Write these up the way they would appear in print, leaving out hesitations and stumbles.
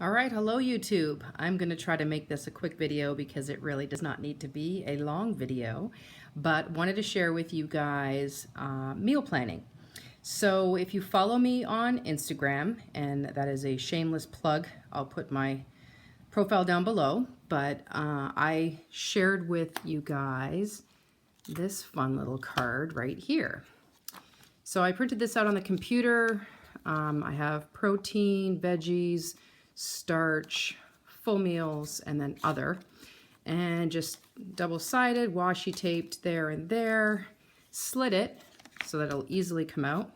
All right, hello YouTube. I'm going to try to make this a quick video because it really does not need to be a long video, but wanted to share with you guys meal planning. So if you follow me on Instagram, and that is a shameless plug, I'll put my profile down below, but I shared with you guys this fun little card right here. So I printed this out on the computer. I have protein, veggies, starch, full meals, and then other. And just double-sided, washi taped there and there, slit it so that it'll easily come out.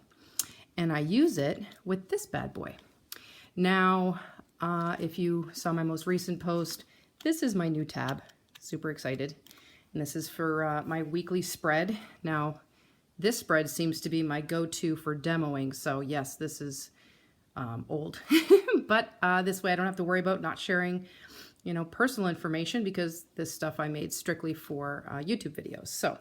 And I use it with this bad boy. Now, if you saw my most recent post, this is my new tab. Super excited. And this is for my weekly spread. Now, this spread seems to be my go-to for demoing. So yes, this is old, but this way I don't have to worry about not sharing, personal information because this stuff I made strictly for YouTube videos. So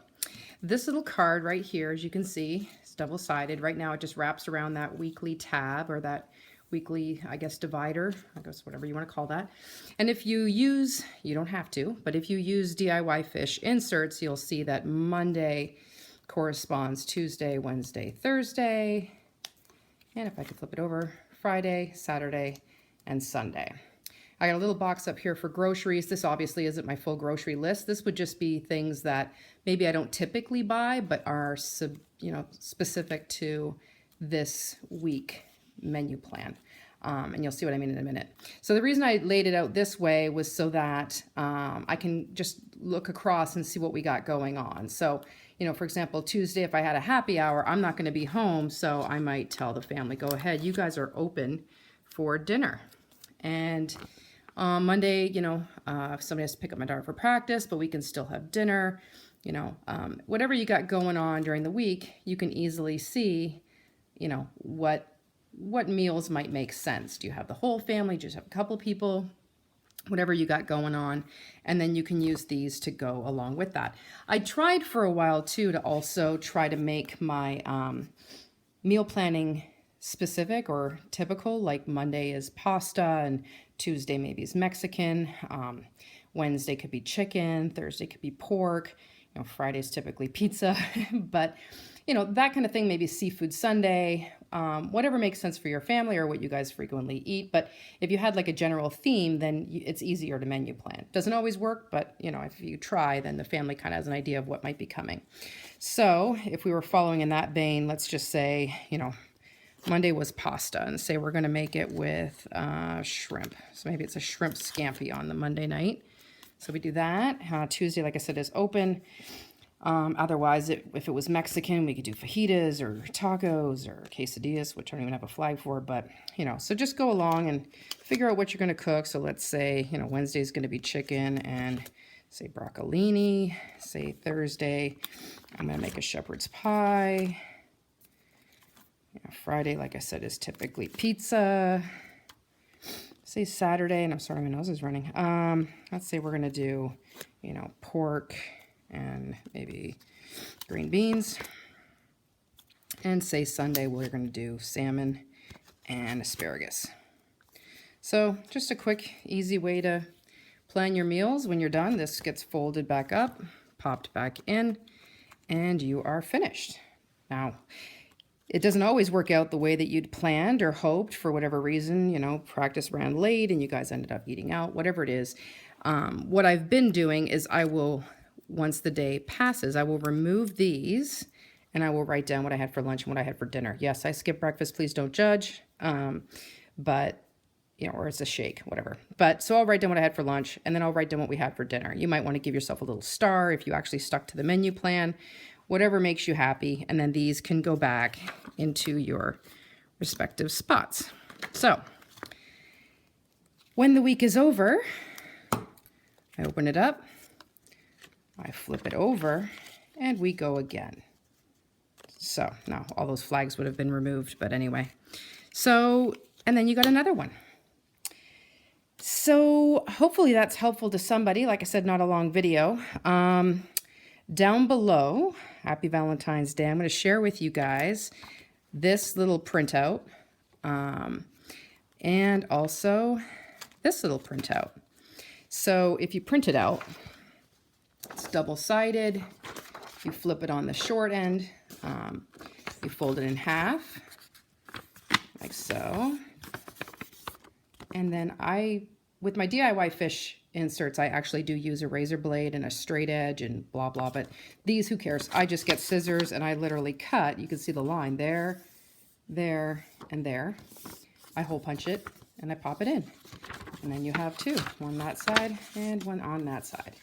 this little card right here, as you can see, is double-sided. Right now it just wraps around that weekly tab or that weekly, I guess, divider, I guess whatever you want to call that. And if you use, you don't have to, but if you use DIY Fish inserts, you'll see that Monday corresponds Tuesday, Wednesday, Thursday, and if I could flip it over, Friday, Saturday, and Sunday. I got a little box up here for groceries. This obviously isn't my full grocery list. This would just be things that maybe I don't typically buy, but are specific to this week menu plan. And you'll see what I mean in a minute. So the reason I laid it out this way was so that I can just look across and see what we got going on. So, for example, Tuesday, if I had a happy hour, I'm not going to be home, so I might tell the family, go ahead, you guys are open for dinner. And Monday, if somebody has to pick up my daughter for practice, but we can still have dinner, whatever you got going on during the week, you can easily see, what meals might make sense. Do you have the whole family? Do you just have a couple people? Whatever you got going on, and then you can use these to go along with that. I tried for a while too to also try to make my meal planning specific or typical, like Monday is pasta and Tuesday maybe is Mexican, Wednesday could be chicken, Thursday could be pork, Friday's typically pizza, but that kind of thing, maybe seafood Sunday, whatever makes sense for your family or what you guys frequently eat. But if you had like a general theme, then it's easier to menu plan. Doesn't always work, but if you try, then the family kind of has an idea of what might be coming. So if we were following in that vein, let's just say, Monday was pasta, and say we're going to make it with shrimp. So maybe it's a shrimp scampi on the Monday night. So we do that. Tuesday, like I said, is open. Otherwise, if it was Mexican, we could do fajitas or tacos or quesadillas, which I don't even have a flag for, but, so just go along and figure out what you're going to cook. So let's say, Wednesday is going to be chicken and say broccolini. Say Thursday, I'm going to make a shepherd's pie. Friday, like I said, is typically pizza. Say Saturday, and I'm sorry, my nose is running. Let's say we're going to do, pork and maybe green beans. And say Sunday, we're going to do salmon and asparagus. So just a quick, easy way to plan your meals. When you're done, this gets folded back up, popped back in, and you are finished. Now, it doesn't always work out the way that you'd planned or hoped for whatever reason, practice ran late and you guys ended up eating out, whatever it is. What I've been doing is I will, once the day passes, I will remove these and I will write down what I had for lunch and what I had for dinner. Yes, I skipped breakfast, please don't judge. But, or it's a shake, whatever. But so I'll write down what I had for lunch and then I'll write down what we had for dinner. You might want to give yourself a little star if you actually stuck to the menu plan. Whatever makes you happy, and then these can go back into your respective spots. So, when the week is over, I open it up, I flip it over, and we go again. So, now all those flags would have been removed, but anyway. So, and then you got another one. So, hopefully that's helpful to somebody. Like I said, not a long video. Down below, happy Valentine's Day, I'm going to share with you guys this little printout. And also this little printout. So if you print it out, it's double-sided. You flip it on the short end. You fold it in half, like so. And then with my DIY fish inserts, I actually do use a razor blade and a straight edge and blah, blah. But these, who cares? I just get scissors and I literally cut. You can see the line there, there, and there. I hole punch it and I pop it in. And then you have two, one that side and one on that side.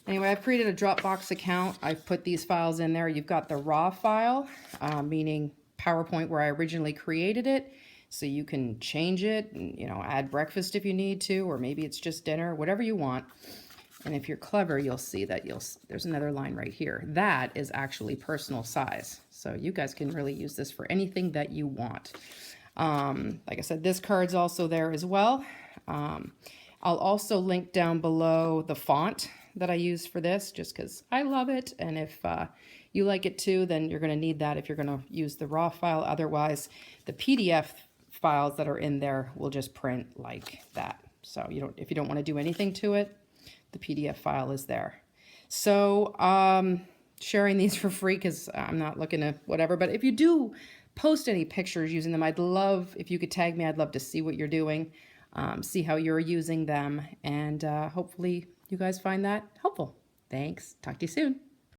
Anyway, I've created a Dropbox account. I've put these files in there. You've got the raw file, meaning PowerPoint where I originally created it. So you can change it and, you know, add breakfast if you need to, or maybe it's just dinner, whatever you want. And if you're clever, you'll see that there's another line right here. That is actually personal size. So you guys can really use this for anything that you want. Like I said, this card's also there as well. I'll also link down below the font that I use for this, just because I love it. And if you like it too, then you're going to need that if you're going to use the raw file. Otherwise, the PDF files that are in there will just print like that. So if you don't want to do anything to it, the PDF file is there. So sharing these for free because I'm not looking to whatever. But if you do post any pictures using them, I'd love if you could tag me. I'd love to see what you're doing, see how you're using them, and hopefully you guys find that helpful. Thanks. Talk to you soon.